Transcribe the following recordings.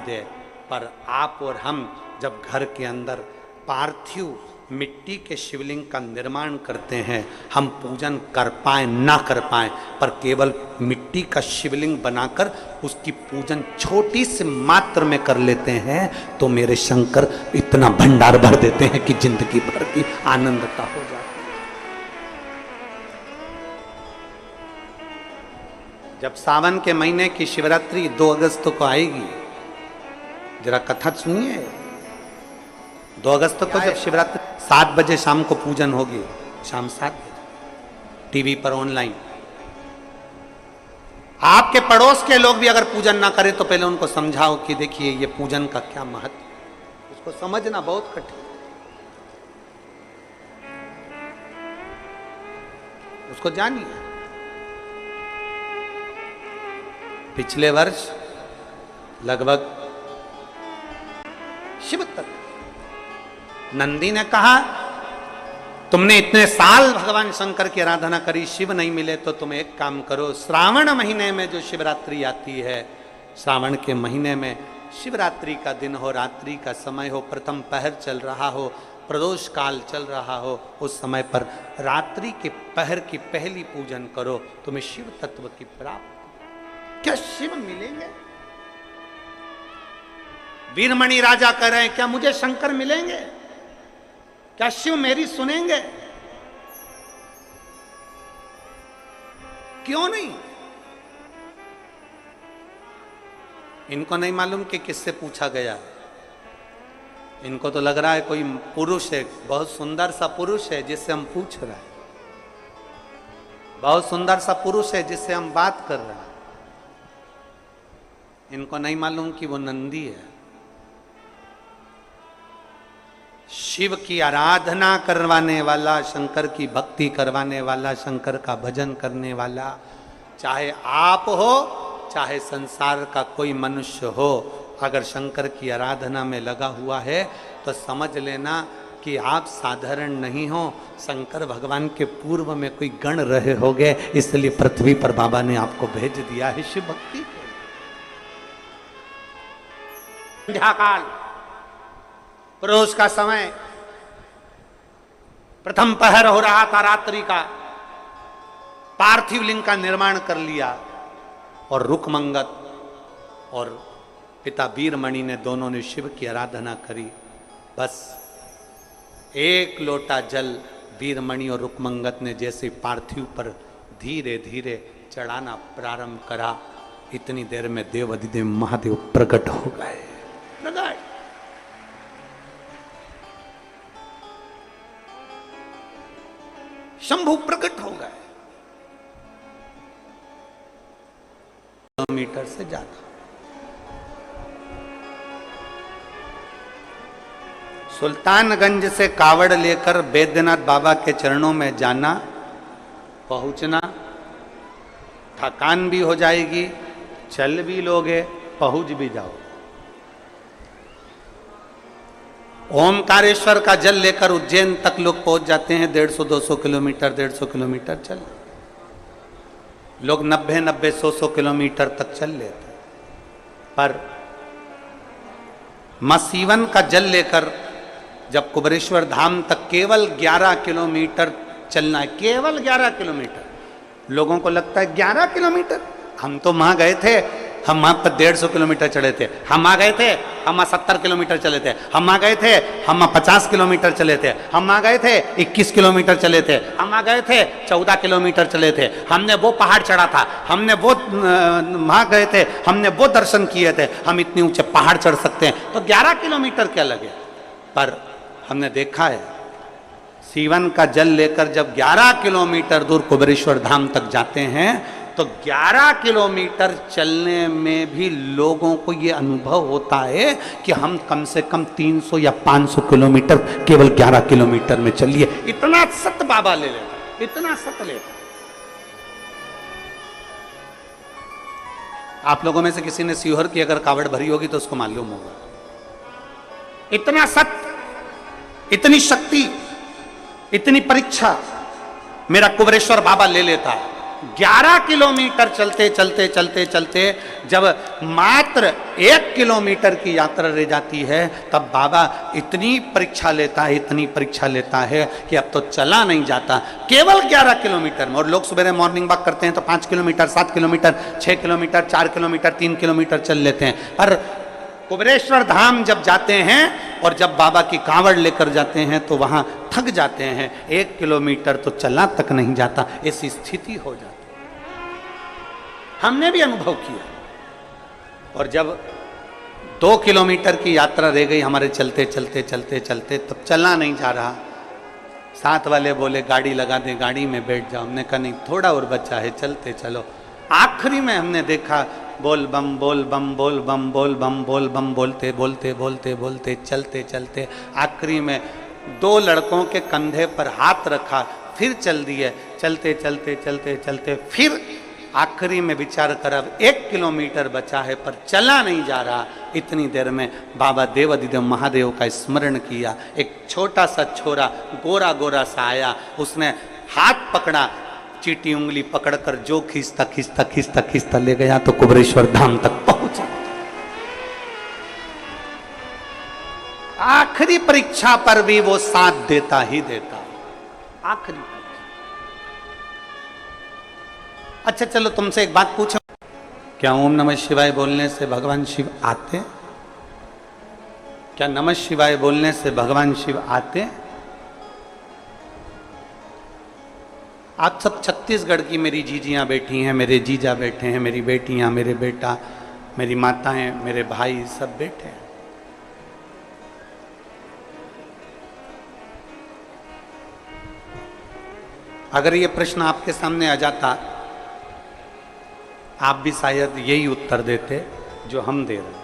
दे, पर आप और हम जब घर के अंदर पार्थिव मिट्टी के शिवलिंग का निर्माण करते हैं, हम पूजन कर पाए ना कर पाए, पर केवल मिट्टी का शिवलिंग बनाकर उसकी पूजन छोटी सी मात्र में कर लेते हैं, तो मेरे शंकर इतना भंडार भर देते हैं कि जिंदगी भर की आनंदता हो जाती है। जब सावन के महीने की शिवरात्रि 2 अगस्त को आएगी, जरा कथा सुनिए। 2 अगस्त को जब शिवरात्रि 7 बजे शाम को पूजन होगी, शाम 7 बजे टीवी पर ऑनलाइन। आपके पड़ोस के लोग भी अगर पूजन ना करें तो पहले उनको समझाओ कि देखिए ये पूजन का क्या महत्व, उसको समझना बहुत कठिन, उसको जानिए। पिछले वर्ष लगभग शिव तत्व नंदी ने कहा, तुमने इतने साल भगवान शंकर की आराधना करी, शिव नहीं मिले, तो तुम एक काम करो, श्रावण महीने में जो शिवरात्रि आती है, श्रावण के महीने में शिवरात्रि का दिन हो, रात्रि का समय हो, प्रथम पहर चल रहा हो, प्रदोष काल चल रहा हो, उस समय पर रात्रि के पहर की पहली पूजन करो, तुम्हें शिव तत्व की प्राप्ति। क्या शिव मिलेंगे? वीरमणि राजा कह रहे हैं, क्या मुझे शंकर मिलेंगे? क्या शिव मेरी सुनेंगे? क्यों नहीं? इनको नहीं मालूम कि किससे पूछा गया। इनको तो लग रहा है कोई पुरुष है, बहुत सुंदर सा पुरुष है जिससे हम पूछ रहे हैं, बहुत सुंदर सा पुरुष है जिससे हम बात कर रहे हैं। इनको नहीं मालूम कि वो नंदी है। शिव की आराधना करवाने वाला, शंकर की भक्ति करवाने वाला, शंकर का भजन करने वाला, चाहे आप हो चाहे संसार का कोई मनुष्य हो, अगर शंकर की आराधना में लगा हुआ है तो समझ लेना कि आप साधारण नहीं हो। शंकर भगवान के पूर्व में कोई गण रहे होंगे, इसलिए पृथ्वी पर बाबा ने आपको भेज दिया है शिव भक्ति। संध्या काल, प्रदोष का समय, प्रथम पहर हो रहा था रात्रि का, पार्थिव लिंग का निर्माण कर लिया और रुकमंगत और पिता वीरमणि ने, दोनों ने शिव की आराधना करी। बस एक लोटा जल वीरमणि और रुकमंगत ने जैसे पार्थिव पर धीरे धीरे चढ़ाना प्रारंभ करा, इतनी देर में देव अधिदेव महादेव प्रकट हो गए। शंभु प्रकट हो गए, किलोमीटर से ज्यादा। सुल्तानगंज से कावड़ लेकर बैद्यनाथ बाबा के चरणों में जाना, पहुंचना, थकान भी हो जाएगी, चल भी लोगे, पहुंच भी जाओ। ओमकारेश्वर का जल लेकर उज्जैन तक लोग पहुंच जाते हैं, 150-200 किलोमीटर, 150 किलोमीटर चल, लोग 90-90, 100 किलोमीटर तक चल लेते। पर मसीवन का जल लेकर जब कुबेरेश्वर धाम तक केवल 11 किलोमीटर चलना है, केवल 11 किलोमीटर। लोगों को लगता है 11 किलोमीटर, हम तो वहां गए थे, हम वहां पर 150 किलोमीटर चले थे, हम आ गए थे, हम 70 किलोमीटर चले थे, हम आ गए थे, हम 50 किलोमीटर चले थे, हम आ गए थे 21 किलोमीटर चले थे, हम आ गए थे 14 किलोमीटर चले थे, हमने वो पहाड़ चढ़ा था, हमने वो वहां गए थे, हमने वो दर्शन किए थे, हम इतने ऊंचे पहाड़ चढ़ सकते हैं, तो 11 किलोमीटर क्या लगे। पर हमने देखा है, सीवन का जल लेकर जब 11 किलोमीटर दूर कुबेरेश्वर धाम तक जाते हैं तो 11 किलोमीटर चलने में भी लोगों को ये अनुभव होता है कि हम कम से कम 300 या 500 किलोमीटर केवल 11 किलोमीटर में चलिए। इतना सत बाबा ले लेता, इतना सत लेता। आप लोगों में से किसी ने सीहोर की अगर कावड़ भरी होगी तो उसको मालूम होगा, इतना सत, इतनी शक्ति, इतनी परीक्षा मेरा कुबेरेश्वर बाबा ले लेता है। 11 किलोमीटर चलते चलते चलते चलते जब मात्र 1 किलोमीटर की यात्रा रह जाती है, तब बाबा इतनी परीक्षा लेता है, इतनी परीक्षा लेता है कि अब तो चला नहीं जाता, केवल 11 किलोमीटर में। और लोग सुबह मॉर्निंग वॉक करते हैं तो 5 kilometre, 7 kilometre, 6 kilometre, 4 kilometre, 3 kilometre चल लेते हैं। पर कुबेरेश्वर धाम जब जाते हैं और जब बाबा की कांवड़ लेकर जाते हैं तो वहां थक जाते हैं, 1 किलोमीटर तो चला तक नहीं जाता, ऐसी स्थिति हो जाती। हमने भी अनुभव किया। और जब 2 किलोमीटर की यात्रा रह गई हमारे चलते चलते चलते चलते, तब चलना नहीं जा रहा। साथ वाले बोले गाड़ी लगा दे, गाड़ी में बैठ जाओ। हमने कहा नहीं, थोड़ा और बचा है, चलते चलो। आखिरी में हमने देखा बोल बम बोल बम बोल बम बोल बम बोल बम बोलते बोलते बोलते बोलते चलते चलते आखिरी में 2 लड़कों के कंधे पर हाथ रखा, फिर चल दिए। चलते चलते चलते चलते फिर आखिरी में विचार कर अब 1 किलोमीटर बचा है पर चला नहीं जा रहा। इतनी देर में बाबा देवाधिदेव महादेव का स्मरण किया। एक छोटा सा छोरा गोरा गोरा सा आया, उसने हाथ पकड़ा, चीटी उंगली पकड़कर जो खींचता खींचता खींचता खींचता ले गया तो कुबेरेश्वर धाम तक पहुंचा। आखिरी परीक्षा पर भी वो साथ देता ही देता, आखिरी परीक्षा। अच्छा चलो तुमसे एक बात पूछो, क्या ओम नमः शिवाय बोलने से भगवान शिव आते? क्या नमः शिवाय बोलने से भगवान शिव आते? आप सब छत्तीसगढ़ की मेरी जीजियां बैठी हैं, मेरे जीजा बैठे हैं, मेरी बेटियां, मेरे बेटा, मेरी माताएं, मेरे भाई सब बैठे हैं। अगर ये प्रश्न आपके सामने आ जाता, आप भी शायद यही उत्तर देते जो हम दे रहे हैं।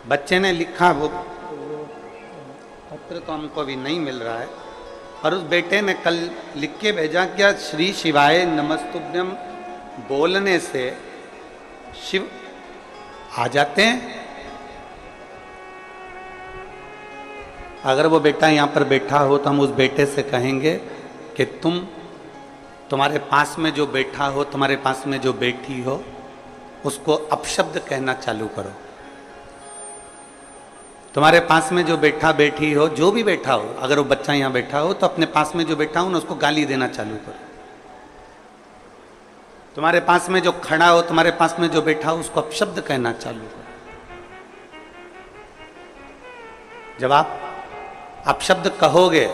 बच्चे ने लिखा, वो पत्र तो हमको अभी नहीं मिल रहा है, और उस बेटे ने कल लिख के भेजा, क्या श्री शिवाय नमस्तुभ्यम बोलने से शिव आ जाते हैं? अगर वो बेटा यहाँ पर बैठा हो तो हम उस बेटे से कहेंगे कि तुम्हारे पास में जो बैठा हो, तुम्हारे पास में जो बैठी हो, उसको अपशब्द कहना चालू करो। तुम्हारे पास में जो बैठा बैठी हो, जो भी बैठा हो, अगर वो बच्चा यहाँ बैठा हो तो अपने पास में जो बैठा हो ना उसको गाली देना चालू करो। तुम्हारे पास में जो खड़ा हो, तुम्हारे पास में जो बैठा हो, उसको अपशब्द कहना चालू करो। जब आप अपशब्द कहोगे,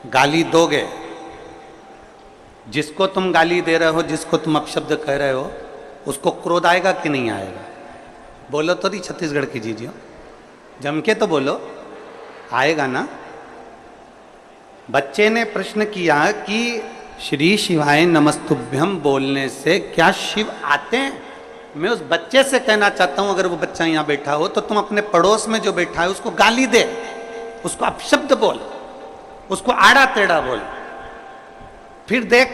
गाली दोगे, जिसको तुम गाली दे रहे हो, जिसको तुम अपशब्द कह रहे हो, उसको क्रोध आएगा कि नहीं आएगा? बोलो तो नहीं छत्तीसगढ़ की जीजियो, जम के तो बोलो, आएगा ना? बच्चे ने प्रश्न किया कि श्री शिवाय नमस्तुभ्यम बोलने से क्या शिव आते हैं? मैं उस बच्चे से कहना चाहता हूं, अगर वो बच्चा यहां बैठा हो तो तुम अपने पड़ोस में जो बैठा है उसको गाली दे, उसको अपशब्द बोल, उसको आड़ा टेढ़ा बोल, फिर देख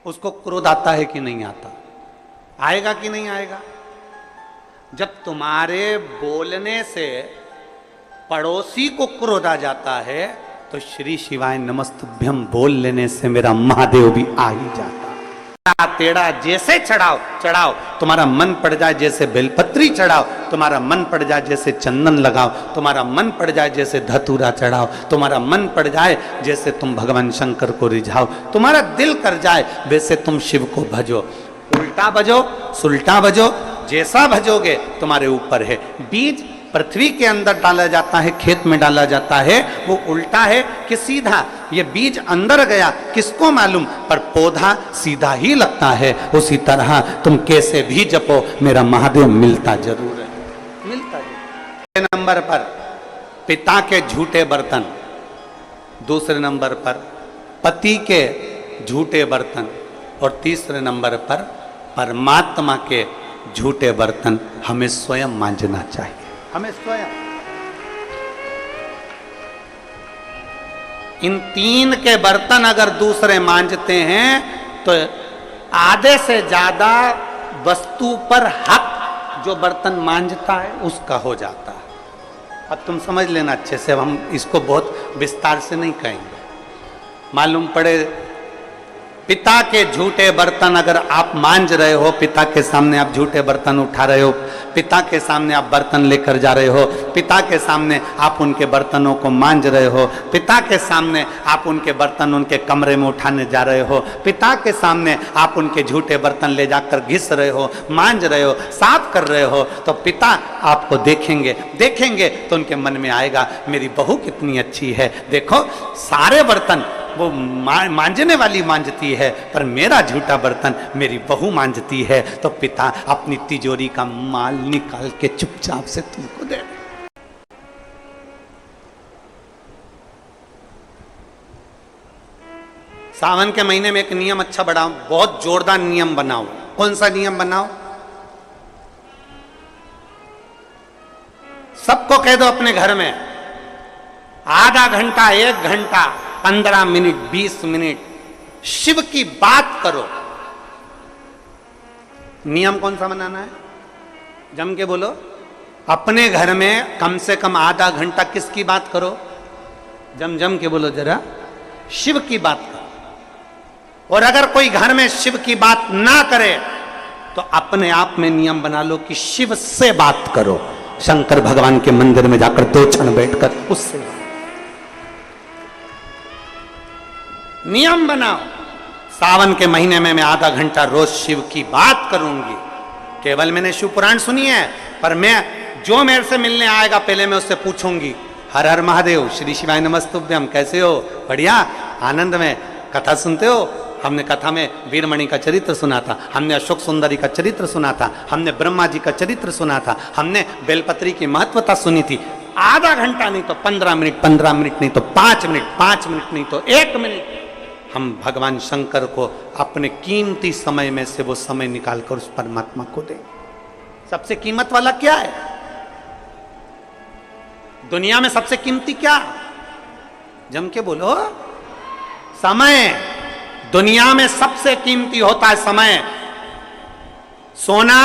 उसको क्रोध आता है कि नहीं आता, आएगा कि नहीं आएगा? जब तुम्हारे बोलने से पड़ोसी को क्रोध आ जाता है तो श्री शिवाय नमस्तुभ्यम बोल लेने से मेरा महादेव भी आ ही जाता। तेड़ा जैसे चढ़ाओ चढ़ाओ, तुम्हारा मन पड़ जाए जैसे बेलपत्री चढ़ाओ, तुम्हारा मन पड़ जाए जैसे चंदन लगाओ, तुम्हारा मन पड़ जाए जैसे धतूरा चढ़ाओ, तुम्हारा मन पड़ जाए जैसे तुम भगवान शंकर को रिझाओ, तुम्हारा दिल कर जाए वैसे तुम शिव को भजो। उल्टा भजो, सुल्टा भजो, जैसा भजोगे तुम्हारे ऊपर है। बीज पृथ्वी के अंदर डाला जाता है, खेत में डाला जाता है, वो उल्टा है कि सीधा? ये बीज अंदर गया किसको मालूम, पर पौधा सीधा ही लगता है। उसी तरह तुम कैसे भी जपो, मेरा महादेव मिलता जरूर है, मिलता जरूर। नंबर पर पिता के झूठे बर्तन, दूसरे नंबर पर पति के झूठे बर्तन, और तीसरे नंबर पर परमात्मा के झूठे बर्तन हमें स्वयं मांजना चाहिए, हमें स्वयं। इन 3 के बर्तन अगर दूसरे मांजते हैं तो आधे से ज्यादा वस्तु पर हक जो बर्तन मांजता है उसका हो जाता है। अब तुम समझ लेना अच्छे से, हम इसको बहुत विस्तार से नहीं कहेंगे। मालूम पड़े पिता के झूठे बर्तन अगर आप मांज रहे हो, पिता के सामने आप झूठे बर्तन उठा रहे हो, पिता के सामने आप बर्तन लेकर जा रहे हो, पिता के सामने आप उनके बर्तनों को मांज रहे हो, पिता के सामने आप उनके बर्तन उनके कमरे में उठाने जा रहे हो, पिता के सामने आप उनके झूठे बर्तन ले जाकर घिस रहे हो, मांज रहे हो, साफ कर रहे हो, तो पिता आपको देखेंगे तो उनके मन में आएगा मेरी बहू कितनी अच्छी है, देखो सारे बर्तन वो मांजने वाली मांजती है पर मेरा झूठा बर्तन मेरी बहू मांजती है, तो पिता अपनी तिजोरी का माल निकाल के चुपचाप से तुमको दे। सावन के महीने में एक नियम अच्छा बढ़ाओ, बहुत जोरदार नियम बनाओ। कौन सा नियम बनाओ? सबको कह दो अपने घर में आधा घंटा, 1 घंटा, 15 मिनट, 20 मिनट शिव की बात करो। नियम कौन सा बनाना है? जम के बोलो। अपने घर में कम से कम आधा घंटा किसकी बात करो? जम के बोलो जरा, शिव की बात करो। और अगर कोई घर में शिव की बात ना करे तो अपने आप में नियम बना लो कि शिव से बात करो। शंकर भगवान के मंदिर में जाकर 2 क्षण बैठकर उससे नियम बनाओ। सावन के महीने में मैं आधा घंटा रोज शिव की बात करूंगी। केवल मैंने शिव पुराण सुनी है, पर मैं जो मेरे से मिलने आएगा पहले मैं उससे पूछूंगी, हर हर महादेव, श्री शिवाय नमस्तुभ्यम, कैसे हो? बढ़िया, आनंद में। कथा सुनते हो? हमने कथा में वीरमणि का चरित्र सुना था, हमने अशोक सुंदरी का चरित्र सुना था, हमने ब्रह्मा जी का चरित्र सुना था, हमने बेलपत्री की महत्वता सुनी थी। आधा घंटा नहीं तो 15 मिनट, 15 मिनट नहीं तो 5 मिनट, 5 मिनट नहीं तो 1 मिनट हम भगवान शंकर को अपने कीमती समय में से वो समय निकालकर उस परमात्मा को दें। सबसे कीमत वाला क्या है दुनिया में? सबसे कीमती क्या? जम के बोलो। समय। दुनिया में सबसे कीमती होता है समय। सोना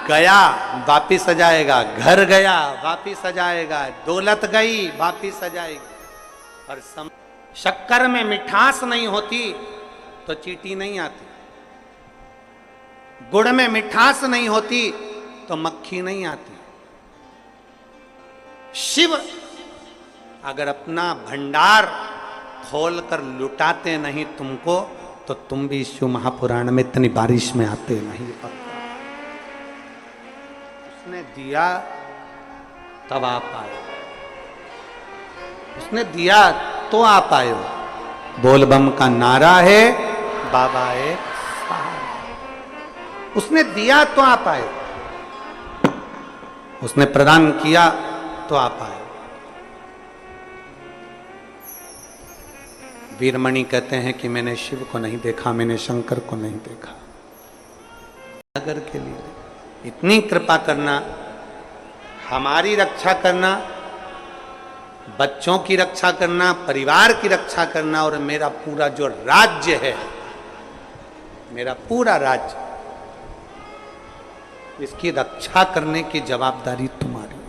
गया वापिस आ जाएगा, घर गया वापिस आ जाएगा, दौलत गई वापिस आ जाएगी, और समय। शक्कर में मिठास नहीं होती तो चींटी नहीं आती, गुड़ में मिठास नहीं होती तो मक्खी नहीं आती। शिव अगर अपना भंडार खोलकर लुटाते नहीं तुमको तो तुम भी शिव महापुराण में इतनी बारिश में आते नहीं। उसने दिया तब आप आए, उसने दिया तो आप आए हो। बोलबम का नारा है, बाबा है, उसने दिया तो आप आए, उसने प्रदान किया तो आप आए। वीरमणि कहते हैं कि मैंने शिव को नहीं देखा, मैंने शंकर को नहीं देखा। नगर के लिए इतनी कृपा करना, हमारी रक्षा करना, बच्चों की रक्षा करना, परिवार की रक्षा करना, और मेरा पूरा जो राज्य है, मेरा पूरा राज्य, इसकी रक्षा करने की जवाबदारी तुम्हारी है।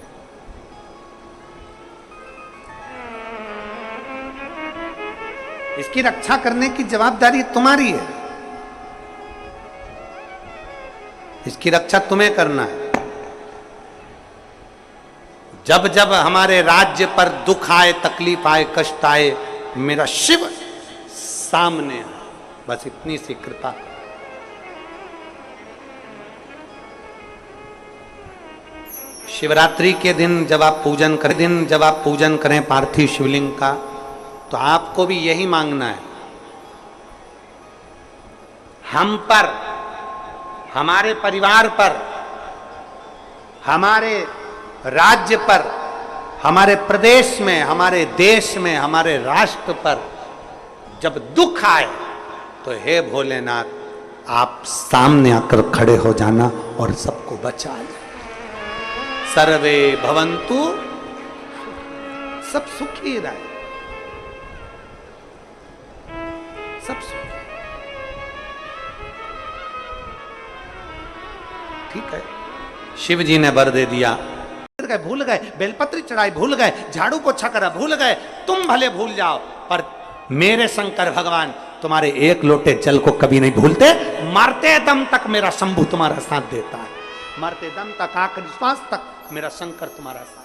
इसकी रक्षा करने की जवाबदारी तुम्हारी है। इसकी रक्षा तुम्हें करना है। जब जब हमारे राज्य पर दुख आए, तकलीफ आए, कष्ट आए, मेरा शिव सामने है। बस इतनी सी कृपा। शिवरात्रि के दिन जब आप पूजन करें पार्थिव शिवलिंग का, तो आपको भी यही मांगना है। हम पर, हमारे परिवार पर, हमारे राज्य पर, हमारे प्रदेश में, हमारे देश में, हमारे राष्ट्र पर जब दुख आए तो हे भोलेनाथ, आप सामने आकर खड़े हो जाना और सबको बचा ले। सर्वे भवन्तु, सब सुखी रहे, सब सुखी। ठीक है, शिव जी ने वर दे दिया। भूल गए, बेलपत्री चढ़ाई भूल गए, झाड़ू पोछा करा भूल गए, तुम भले भूल जाओ, पर मेरे शंकर भगवान तुम्हारे एक लोटे जल को कभी नहीं भूलते। मारते दम तक मेरा शंभु तुम्हारा साथ देता है, मरते दम तक, आखिरी श्वास तक मेरा शंकर तुम्हारा साथ।